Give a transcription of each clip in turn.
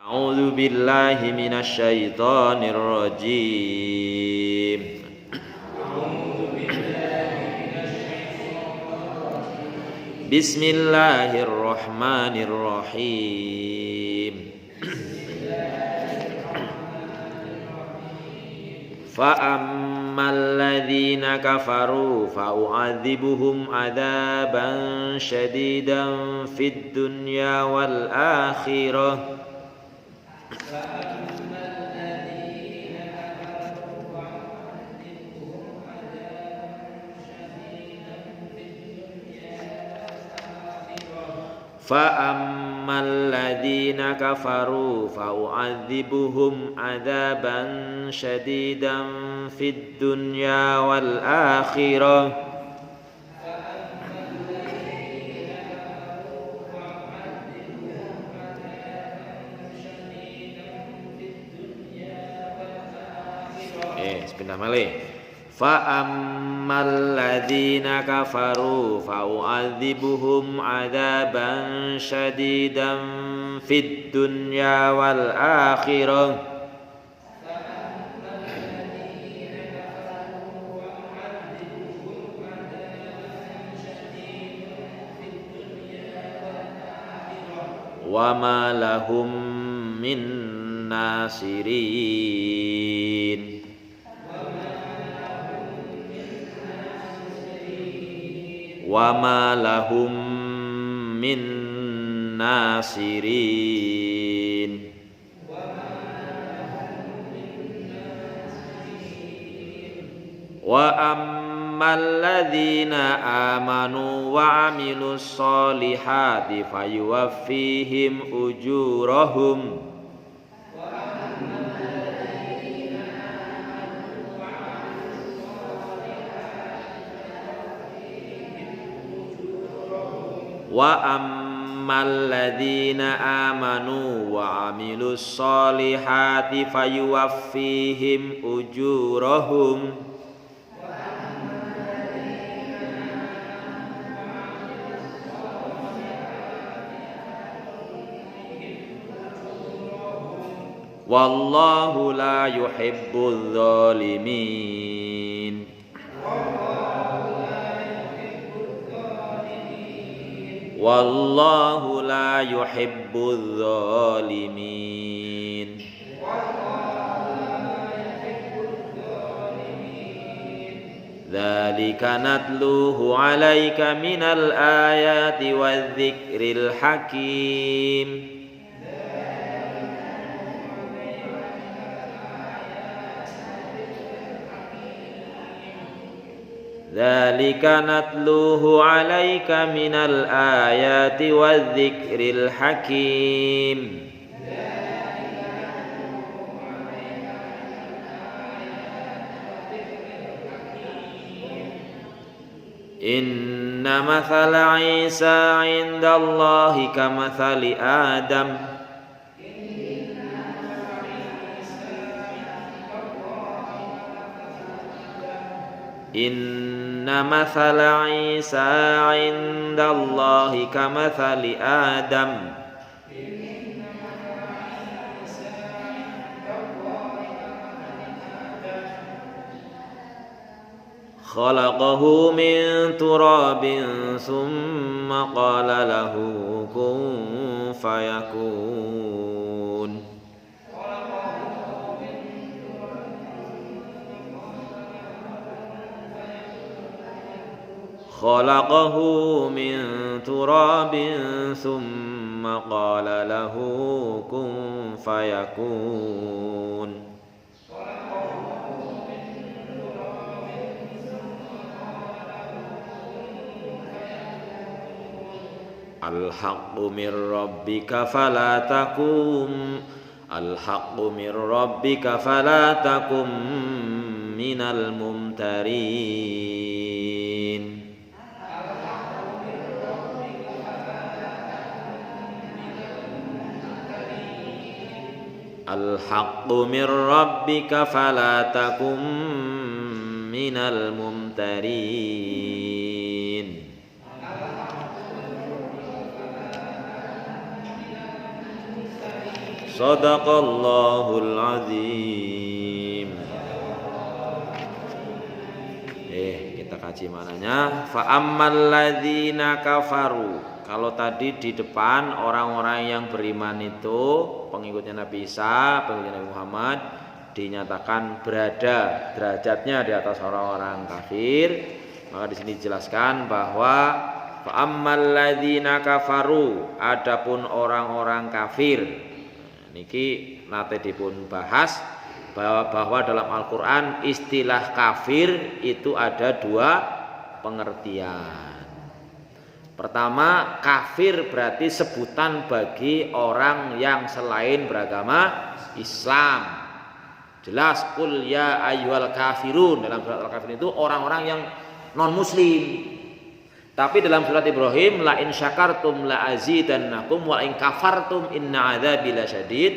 A'udzu billahi minasy syaithanir rajim. Bismillahirrahmanirrahim. Fa ammal ladzina kafaru fa u'adzibuhum 'adzaban syadidan fid dunya wal akhirah. فَأَمَّا الَّذِينَ كَفَرُوا فَأُعَذِّبُهُمْ عَذَابًا شَدِيدًا فِي الدُّنْيَا وَالْآخِرَةِ Sepindah malih. Fa'ammal ladzina kafaru fa'u'adzibuhum 'adzaban syadidan fid dunya wal akhirah. Wa ma lahum min nasirin. Wa ma lahum min nasirin. Wa ammal ladzina amanu wa 'amilus solihati fayuwaffihim ujurahum wa ammal ladzina amanu wa 'amilus solihati fayuwaffihim ujurahum wallahu la yuhibbul zalimin. Wallahu la yuhibbul zalimin. Dzalika natluhu 'alaika minal ayati wadh-dzikril hakim. Dzalika natluhu 'alaika minal ayati wadh-dzikril hakim. Inna mathala Isa 'indallahi kamathali Adam. Inna mathala Isa 'indallahi kamathali Adam. Khalaqahu min turabin thumma qala lahu kun fayakun. Khalaqahu min turabin thumma qala lahu kun fayakun. Al-haqqu min rabbika fala takum. Al-haqqu min rabbika fala takum minal mumtarin. Al-haqqu min rabbika fala takum minal mumtarin. Shadaqallahul azim. Kita kaji mananya. Fa ammal ladzina kafaru. Kalau tadi di depan orang-orang yang beriman itu pengikutnya Nabi Isa, pengikutnya Nabi Muhammad dinyatakan berada derajatnya di atas orang-orang kafir. Maka di sini dijelaskan bahwa fa ammal ladzina kafaru, adapun orang-orang kafir. Niki nate dipun bahas bahwa dalam Al-Qur'an istilah kafir itu ada dua pengertian. Pertama, kafir berarti sebutan bagi orang yang selain beragama Islam. Jelas qul ya ayyuhal kafirun dalam surat Al-Kafirun itu orang-orang yang non muslim. Tapi dalam surat Ibrahim la in syakartum la azidannakum wa in kafartum inna adzabi lasyadid.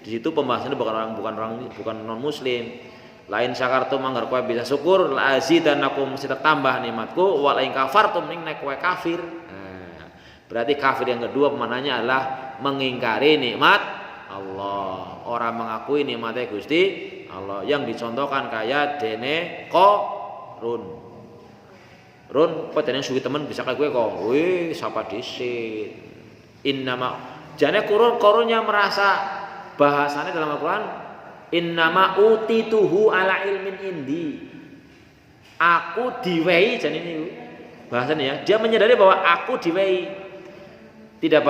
Di situ pembahasannya bukan non muslim. Lain syakartum manggar kowe bisa syukur la azidannakum mesti tambah nikmatku wa in kafartum ning nek kowe kafir. Nah, berarti kafir yang kedua pemananya adalah mengingkari nikmat Allah. Orang mengakui nikmatnya Gusti Allah yang dicontohkan kayak dene Qarun. Run, kok dene suwi temen bisa kayak gue kok. Wih, sapa dhisik. Innama jane Qarunnya merasa bahasanya dalam Al-Qur'an innama utituhu ala ilmin indi. Aku diwehi jane niku. Bahasanya ya, dia menyadari bahwa aku diwehi. Tidak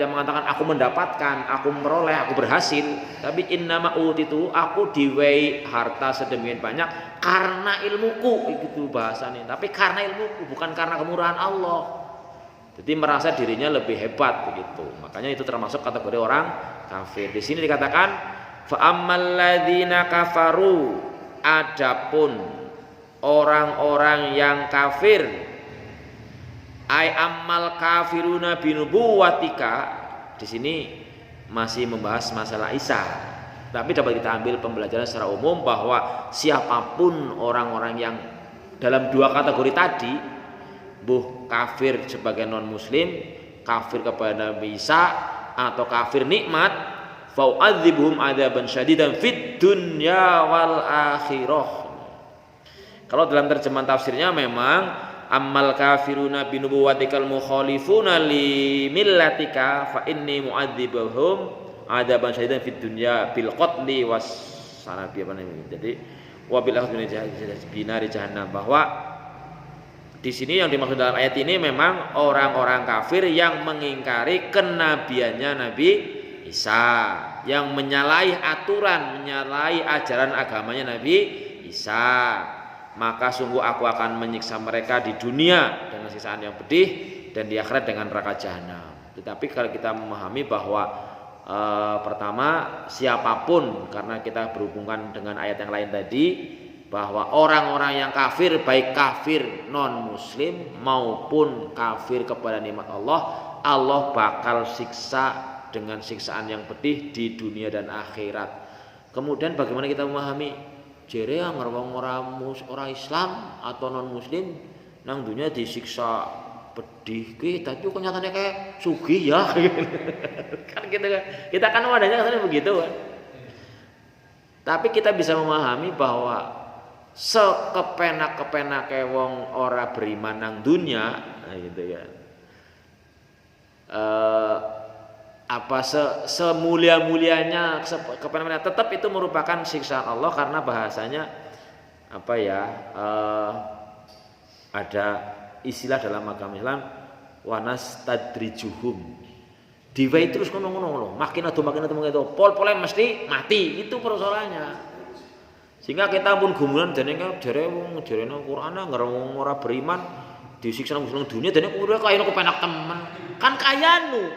mengatakan aku mendapatkan, aku meroleh, aku berhasil, tapi innama utitu, aku diwehi harta sedemikian banyak karena ilmuku, itu bahasanya. Tapi karena ilmuku, bukan karena kemurahan Allah. Jadi merasa dirinya lebih hebat begitu. Makanya itu termasuk kategori orang kafir. Di sini dikatakan fa ammal ladzina kafaru, adapun orang-orang yang kafir, ai ammal kafiruna binubuwatika, di sini masih membahas masalah Isa. Tapi dapat kita ambil pembelajaran secara umum bahwa siapapun orang-orang yang dalam dua kategori tadi, buh kafir sebagai non muslim, kafir kepada Nabi Isa, atau kafir nikmat, fau'adzibuhum adzaban syadidan fid dunya wal akhirah. Kalau dalam terjemahan tafsirnya memang ammal kafiruna binubuwatikal mukhalifuna li millatika fa inni mu'adzibuhum adzaban syadidan fid dunya bil qatli was sanabi apa namanya. Jadi wabil binari jahannam, bahwa di sini yang dimaksud dalam ayat ini memang orang-orang kafir yang mengingkari kenabiannya Nabi Isa, yang menyalahi aturan, menyalahi ajaran agamanya Nabi Isa. Maka sungguh aku akan menyiksa mereka di dunia dengan siksaan yang pedih dan di akhirat dengan neraka jahanam. Tetapi kalau kita memahami bahwa pertama siapapun, karena kita berhubungan dengan ayat yang lain tadi, bahwa orang-orang yang kafir, baik kafir non muslim maupun kafir kepada nikmat Allah, Allah bakal siksa dengan siksaan yang pedih di dunia dan akhirat. Kemudian bagaimana kita memahami jere yang orang Islam atau non muslim nang dunia disiksa pedih ki, tapi kenyataannya kayak sugih ya. Kan kita kan wadahnya katanya begitu kan. Tapi kita bisa memahami bahwa sekepenak-kepenake wong ora beriman nang dunia, nah gitu kan. Semulia-mulianya kepenak tetap itu merupakan siksaan Allah, karena bahasanya apa ya, ada istilah dalam agama Islam wanas tadrijuhum, diwai terus ngono makin ado pol-polnya mesti mati, itu persoalannya. Sehingga kita pun gumulan jare wong jarene Quran ngarep ora beriman disiksa nang dunia, dene kuwi kaya kepenak temen kan kayanu.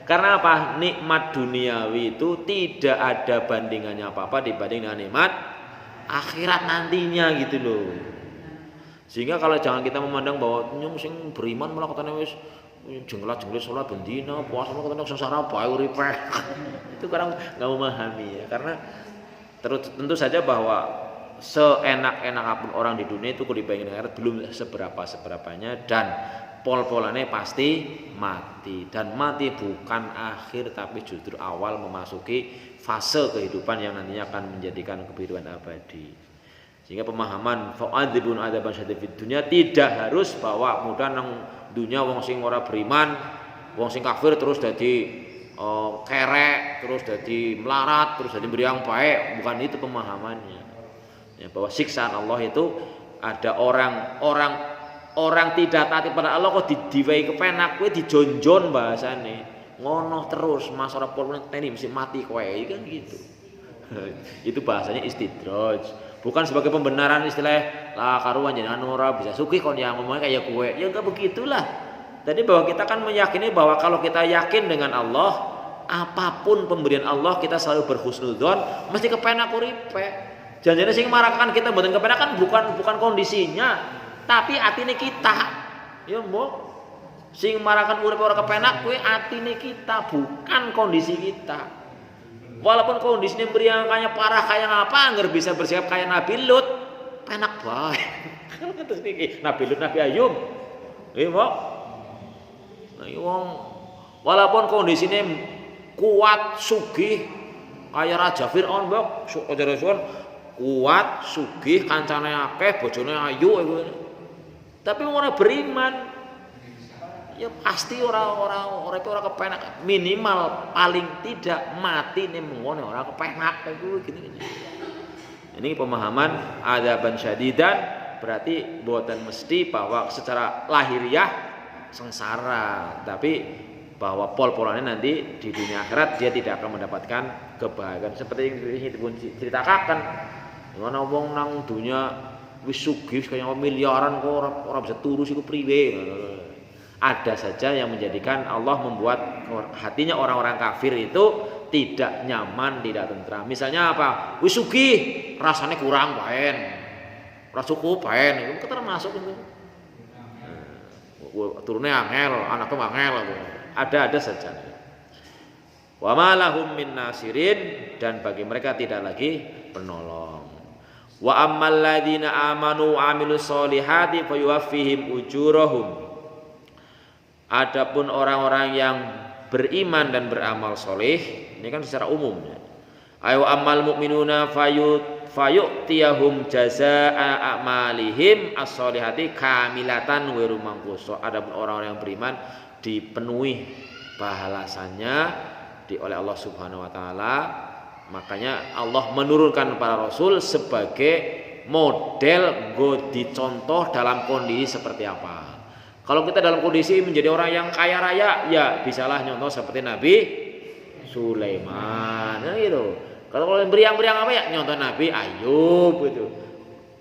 Karena apa? Nikmat duniawi itu tidak ada bandingannya apa-apa dibanding dengan nikmat akhirat nantinya gitu loh. Sehingga kalau jangan kita memandang bahwa nyung sing beriman malah katanya wis jengkelat-jengkelit salat bendina, puasa malah katanya sengsara bae uripe. Itu orang enggak memahami ya. Karena tentu saja bahwa seenak-enak apapun orang di dunia itu kalau dibandingkan akhirat belum seberapanya, dan pol-polane pasti mati, dan mati bukan akhir tapi justru awal memasuki fase kehidupan yang nantinya akan menjadikan kehidupan abadi. Sehingga pemahaman fa'adzibun adzaban syadid fid dunya tidak harus bahwa mudah nang dunya wong sing ora beriman, wong sing kafir terus dadi kerek, terus dadi melarat, terus dadi mriyang baik, bukan itu pemahamannya. Ya, bahwa siksaan Allah itu ada orang tidak taati pada Allah kok didiwehi kepenak kowe dijonjon bahasane. Ngono terus Mas ora pol teni mesti mati kowe kan gitu. Itu bahasanya istidraj. Bukan sebagai pembenaran istilah lah karuan jenengan ora bisa sugih kon yang ngomongnya kayak kowe. Ya enggak begitulah. Jadi bahwa kita kan meyakini bahwa kalau kita yakin dengan Allah, apapun pemberian Allah kita selalu berhusnudzon, mesti kepenak uripe. Janjane sing marakaken kita mboten kepenak kan bukan kondisinya, tapi atine kita. Ya mbok. Sing marakaken uripe ora kepenak kuwi atine kita, bukan kondisi kita. Walaupun kondisinya mriyang kaya parah kaya ngapa anggar bisa bersikap kaya Nabi Lut, penak bae. Kan terus iki Nabi Lut, Nabi Ayub. Nggih, Mbok. Wong walaupun kondisinya kuat sugih kaya Raja Fir'aun mbok kuat sugih kancane akeh bojone ayu tapi ora beriman ya pasti ora kepenak, minimal paling tidak mati ning ngono ora kepenak iku gini. Ini pemahaman adzaban syadidan berarti buatan mesti bahwa secara lahiriah sengsara, tapi bahwa pol-polannya nanti di dunia akhirat dia tidak akan mendapatkan kebahagiaan seperti yang dipun ceritakan. Ngono wong nang dunia wis sugih kaya miliaran kok ora bisa turu iku priwe. Ada saja yang menjadikan Allah membuat hatinya orang-orang kafir itu tidak nyaman, tidak tentram. Misalnya apa? Wis sugih, rasanya kurang baen. Ora cukup baen, itu termasuk itu. Turunnya angel, anaknya angel, ada saja. Wa ma lahum min nasirin, dan bagi mereka tidak lagi penolong. Wa ammal ladzina amanu wa amilus solihati fayuwaffihim ujurahum. Adapun orang-orang yang beriman dan beramal soleh, ini kan secara umum ya. Ayo amal mu'minuna fayu'tiyahum jazaa'a a'malihim as-solihati kamilatan wa rumangkuso. Adapun orang-orang yang beriman dipenuhi balasannya oleh Allah Subhanahu wa taala. Makanya Allah menurunkan para rasul sebagai model dicontoh dalam kondisi seperti apa. Kalau kita dalam kondisi menjadi orang yang kaya raya, ya bisalah nyontoh seperti Nabi Sulaiman, nah gitu. Kalau yang beriang-beriang apa ya nyontoh Nabi Ayub gitu.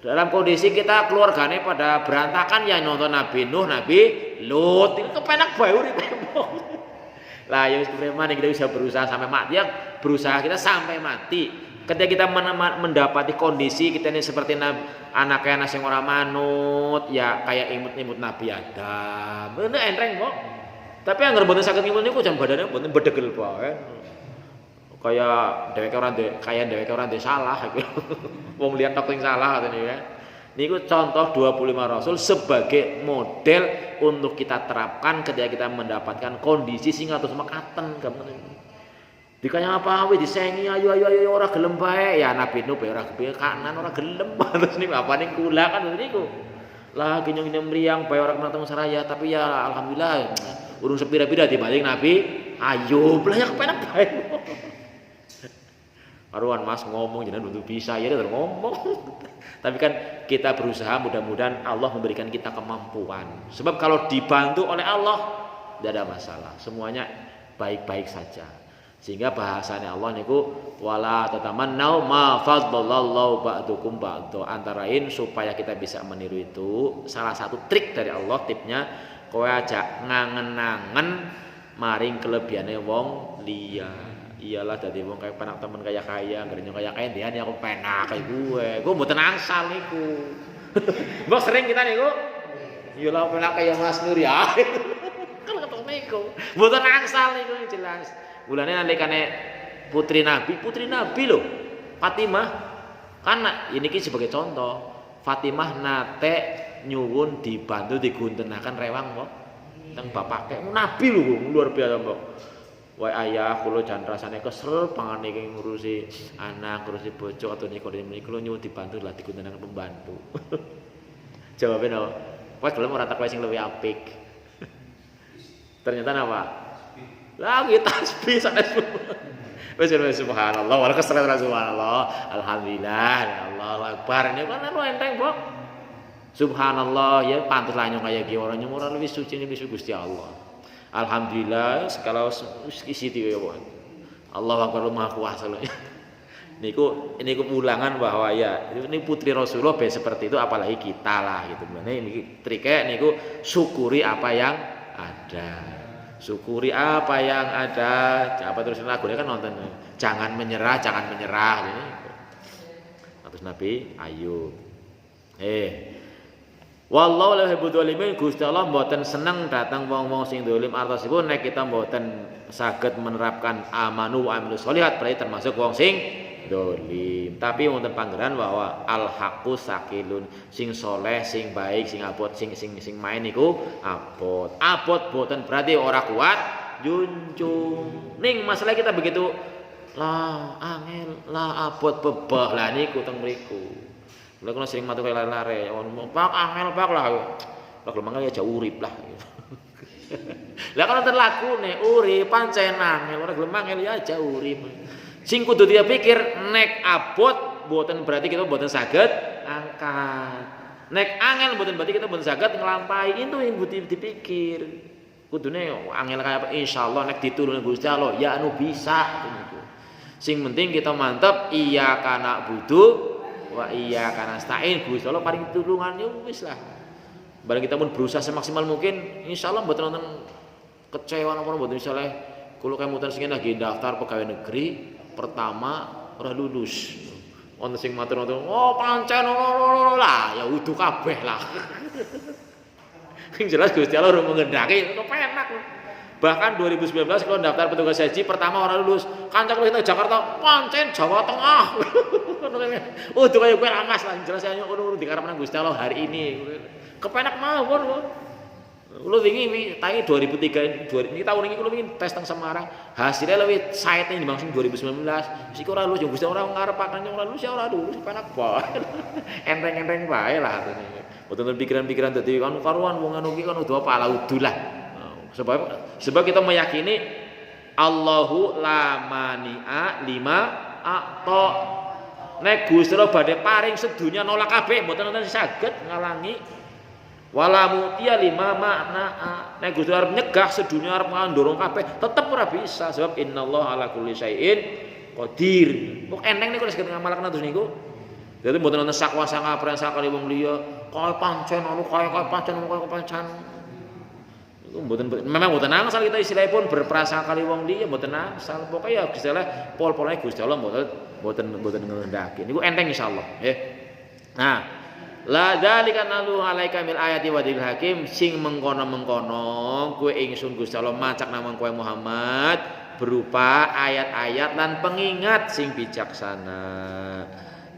Dalam kondisi kita keluarganya pada berantakan ya nyontoh Nabi Nuh, Nabi Lut. Itu kepenak bae uripe. Lah ya bagaimana kita bisa berusaha sampai mati ya, berusaha kita sampai mati. Ketika kita mendapati kondisi kita ini seperti anak-anak yang orang manut ya kayak imut-imut Nabi Adam. Bener enteng kok. Tapi anggar mboten saged ngimut niku jan badane mboten bedegel bae. Kayak dheweke ora salah iku. Wong lihat tok sing salah katene ya. Niku contoh 25 rasul sebagai model untuk kita terapkan ketika kita mendapatkan kondisi sing atus mekaten gampang. Dikanya apa we disengi ayo ora gelem bae ya Nabi Nuh ora gelem kanan ora gelem terus niku apa ning kula kan niku. Lah kinyong mriyang bae ora kenal saraya tapi ya alhamdulillah urung sepira-pira dibanding Nabi Ayub lah ya kepenak bae. Karuan Mas ngomong jenengan kudu bisa ya terus ngomong. Tapi kan kita berusaha mudah-mudahan Allah memberikan kita kemampuan. Sebab kalau dibantu oleh Allah tidak ada masalah. Semuanya baik-baik saja. Sehingga bahasanya Allah niku wala tatamannau ma faddalallahu ba'dukum ba'du. Antara lain supaya kita bisa meniru itu salah satu trik dari Allah tipnya kowe aja ngangen-angen maring kelebihane wong liya. Iyalah dadi wong kaya penak temen kaya ngrenyong kaya dian aku penak kaya gue mboten angsal niku. Mbok sering kita niku. Iyalah penak kaya Mas Nur ya. Kan ketemu niku. Mboten angsal niku jelas. Mulane nalikane putri Nabi lho. Fatimah kan ini sebagai contoh. Fatimah nate nyuwun dibantu diguntenaken rewang kok. teng bapake nabi lho luar biasa mbok. Wae ayah kula jan rasane kesel pangane iki ngurusi anak, ngurusi bojo atau niku kula nyuwun dibantu lah digunakake pembantu. Jawabnya apa? Wes gelem ora tak wae sing luwih apik. Ternyata apa? Lagi tasbih sanes. Wes subhanallah wala kesel subhanallah. Alhamdulillah ya Allahu akbar. Ini kan enteng, Bok. Subhanallah ya pantes lah nyong kaya iki ora nyong ora luwih suci ning Gusti Allah. Alhamdulillah segala isi ya Bok. Allahu akbar maha kuasa lho. Niku ulangan bahwa ya ini putri Rasulullah seperti itu apalagi kita lah gitu. Ini trike niku syukuri apa yang ada. Syukuri apa yang ada. Apa terus lagunya kan nonton. Jangan menyerah. Ini. Terus Nabi Ayub. Wallahu la yuhibbul dzalimin. Gusti Allah mboten seneng datang wong-wong sing dolim artosipun nek kita mboten saged menerapkan amanu wa amilus sholihat berarti termasuk wong sing dolim. Tapi wonten pangeran bahwa al haqqu sakilun, sing soleh, sing baik, sing abot, sing main niku abot. Abot boten berarti ora kuat junjung. Ning masalah kita begitu lah angel, lah abot bebah lah niku teng mriku. Lha kula sering matur lare-lare, Pak angel Pak lah. Lah gelem ya jauh urip lah. Lah kalau terlakune urip pancen angel, ora gelem angel ya jauh urip. Sing kudu dia pikir nek abot boten berarti kita boten saged angkat. Nek angel boten berarti kita boten saged nglampahi. Itu yang kudu dipikir. Kudune angel kaya apa insyaallah nek ditulungi Gusti Allah ya anu bisa gitu. Sing penting kita mantep iya kana budu wa iya kana stain Gusti Allah paling tulungan yo wis lah. Bareng kita pun berusaha semaksimal mungkin insyaallah boten wonten kecewa napa boten misalnya kula kemutan sing lagi daftar pegawai negeri pertama ora lulus. Ono sing matur-matur, "Oh, pancen lah, ya udu kabeh lah." Sing jelas Gusti Allah ora mengendaki, kepenak. Bahkan 2019 kalau daftar petugas haji pertama ora lulus. Kanca kula teng Jakarta, pancen Jawa Tengah. Udu kaya kowe amas lah, jelas ayo ngono dikarepna Gusti Allah hari ini. Kepenak mawon kok. Kulo wingi tangi 2003 ini tahun ini kulo wingi tes teng Semarang. Hasilnya lebih saete dibanding 2019. Sik ora lulus yo Gusti ora ngarepaken ora lulus ya ora lulus penak bae. Enteng-enteng bae lah atene. Boten pikiran-pikiran dadi kan karuan wong anu iki kan udah pala udu lah. Sebab kita meyakini Allahu la mani'a lima a'ta. Nek Gusti Allah badhe paring sedunya nolak kabeh mboten wonten saged ngalangi. Wala mutia lima makna. Nek Gusti arep nyegah sedunia arep ngandorong kabeh tetep ora bisa sebab innallaha ala kulli syai'in qadir. Kok enteng niku saged ngamalkan terus niku. Dadi mboten wonten sakwasa ngapren sakali wong liya kaya pancen anu kaya pancen kaya pancen. Iku mboten memang mboten angsal kita istilahipun berprasangka kali wong liya mboten angsal. Pokoke ya Gusti Allah pol-polane Gusti Allah mboten ngendhaki. Niku enteng insyaallah nggih. Nah, la dzalika nalu alaika mil ayati wa dzil hakim sing mengkono-mengkono kowe ingsun Gusti Allah macak namung kowe Muhammad berupa ayat-ayat lan pengingat sing bijaksana.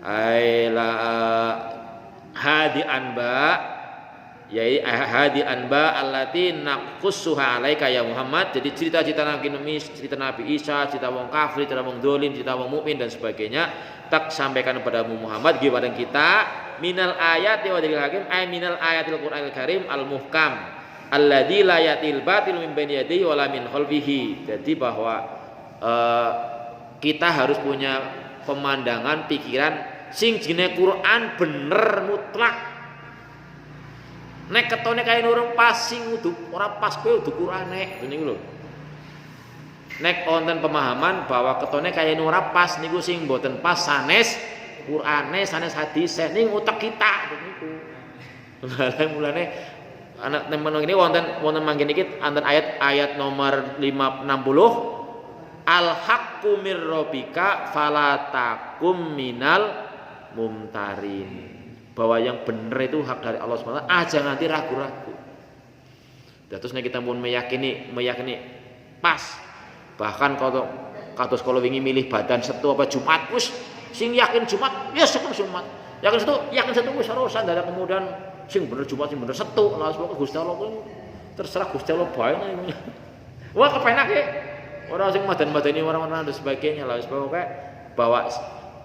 Aila hadi anba yai hadi anba allati naqussuha alaika ya Muhammad. Jadi cerita-cerita Nabi Isa, cerita wong kafir, cerita wong dolim, cerita wong mukmin dan sebagainya tak sampaikan kepadamu Muhammad kepada kita minal ayati wa dzikr hakim ay minal ayatil Qur'anil Karim al muhkam alladzi la yatil batil min baini yadihi wala min khalfihi. Jadi bahwa kita harus punya pemandangan pikiran sing jenenge Quran bener mutlak. Nek ketone kaya nurung pas sing kudu ora pas kowe kudu Qur'ane niku lho. Nek wonten pemahaman bahwa ketone kaya ora pas niku sing mboten pas sanes Qur'ane sanes hadis ning utek kita niku. Mulane anak temen ini wonten manggen iki wonten ayat nomor 560 al haqqu mir rabbika fala takum minal mumtarin. Bahwa yang benar itu hak dari Allah SWT, aja nanti ragu-ragu. Terus kita pun meyakini pas. Bahkan kalau wingi milih badan Sabtu apa Jumat, wis sing yakin Jumat, ya Jumat. Yakin Sabtu wis ora usah ada kemudian sing bener Jumat sing bener Sabtu. Lah sebab Gusti Allah Terserah Gusti Allah bae. Wah kepenak ya. Orang sing madan-madani orang-orang dan sebagainya lah bahwa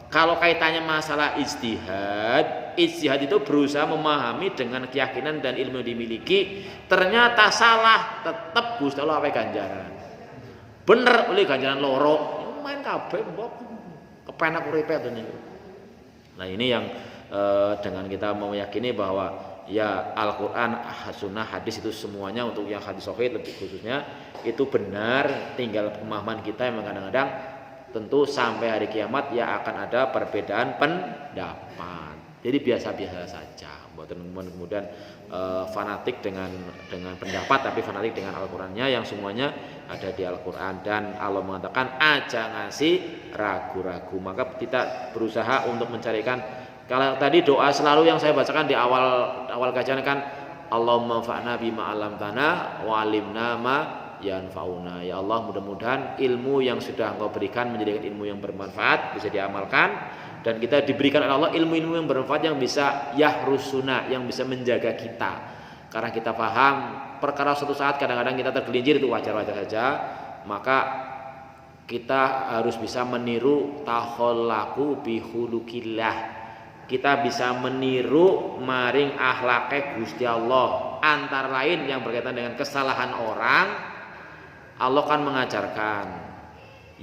kalau kaitannya masalah ijtihad itu berusaha memahami dengan keyakinan dan ilmu yang dimiliki, ternyata salah, tetap Gusti Allah awe ganjaran. Bener oleh ganjaran loro, main kabeh mbok kepenak uripe dunya. Nah, ini yang dengan kita meyakini bahwa ya Al-Qur'an, Sunnah, hadis itu semuanya untuk yang hadis sahih lebih khususnya itu benar, tinggal pemahaman kita yang kadang-kadang tentu sampai hari kiamat ya akan ada perbedaan pendapat. Jadi biasa-biasa saja. Kemudian fanatik dengan pendapat, tapi fanatik dengan Al-Qur'annya yang semuanya ada di Al-Qur'an, dan Allah mengatakan aja ngasih ragu-ragu. Maka kita berusaha untuk mencarikan, kalau tadi doa selalu yang saya bacakan di awal kajian kan Allahumma fa'na bima 'allamtana wa 'allimna ma yanfa'una. Ya Allah, mudah-mudahan ilmu yang sudah Engkau berikan menjadikan ilmu yang bermanfaat, bisa diamalkan, dan kita diberikan oleh Allah ilmu-ilmu yang bermanfaat yang bisa yahrusuna, yang bisa menjaga kita. Karena kita paham perkara suatu saat kadang-kadang kita tergelincir, itu wajar-wajar saja, maka kita harus bisa meniru takhallaku bihulukillah. Kita bisa meniru maring akhlake Gusti Allah. Antara lain yang berkaitan dengan kesalahan orang, Allah kan mengajarkan,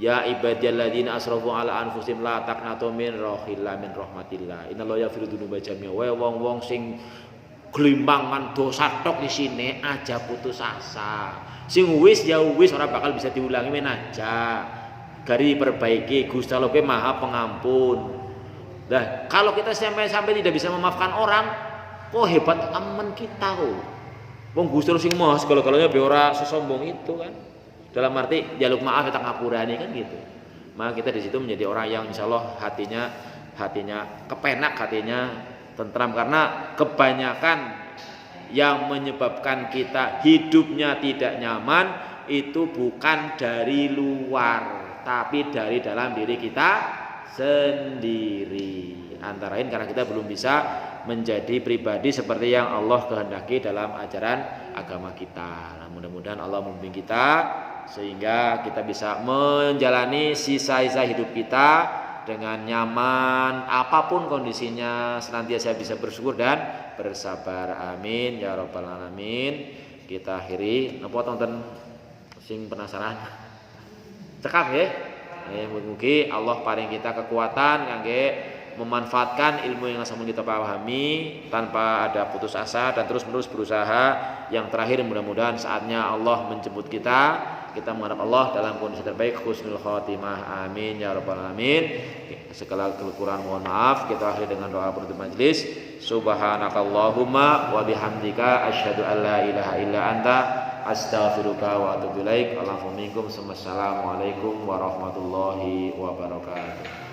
ya ibadiyalladzina asrafu ala anfusihim la taqnatu min rahmatillah. Innallaha yaghfiru dzunuba jami'a. Wae wong-wong sing glimbangan dosa tok di sini aja putus asa. Sing wis ya wis, ora bakal bisa diulangi men aja. Gari perbaiki, Gusti Allah Maha Pengampun. Nah, kalau kita sampai tidak bisa memaafkan orang, kok hebat aman kita kok. Wong Gusti Allah sing Maha segala-galanya be ora sesombong itu kan. Dalam arti jaluk maaf kita ngapurani kan gitu. Maka kita di situ menjadi orang yang insyaallah hatinya kepenak, hatinya tentram, karena kebanyakan yang menyebabkan kita hidupnya tidak nyaman itu bukan dari luar, tapi dari dalam diri kita sendiri. Antara lain karena kita belum bisa menjadi pribadi seperti yang Allah kehendaki dalam ajaran agama kita. Nah, mudah-mudahan Allah membimbing kita sehingga kita bisa menjalani sisa-sisa hidup kita dengan nyaman, apapun kondisinya, senantiasa bisa bersyukur dan bersabar. Amin ya rabbal alamin. Kita akhiri napa tonton sing penasaran cekap nggih. Mugi-mugi Allah paring kita kekuatan kangge memanfaatkan ilmu yang sampun kita pahami tanpa ada putus asa dan terus-menerus berusaha. Yang terakhir, mudah-mudahan saatnya Allah menjemput kita menghadap Allah dalam kondisi terbaik, husnul khotimah. Amin ya rabbal alamin. Segala kekurangan mohon maaf. Kita akhiri dengan doa penutup majelis. Subhanakallahumma wa bihamdika asyhadu an la ilaha illa anta astaghfiruka wa atubu ilaik. Assalamualaikum warahmatullahi wabarakatuh.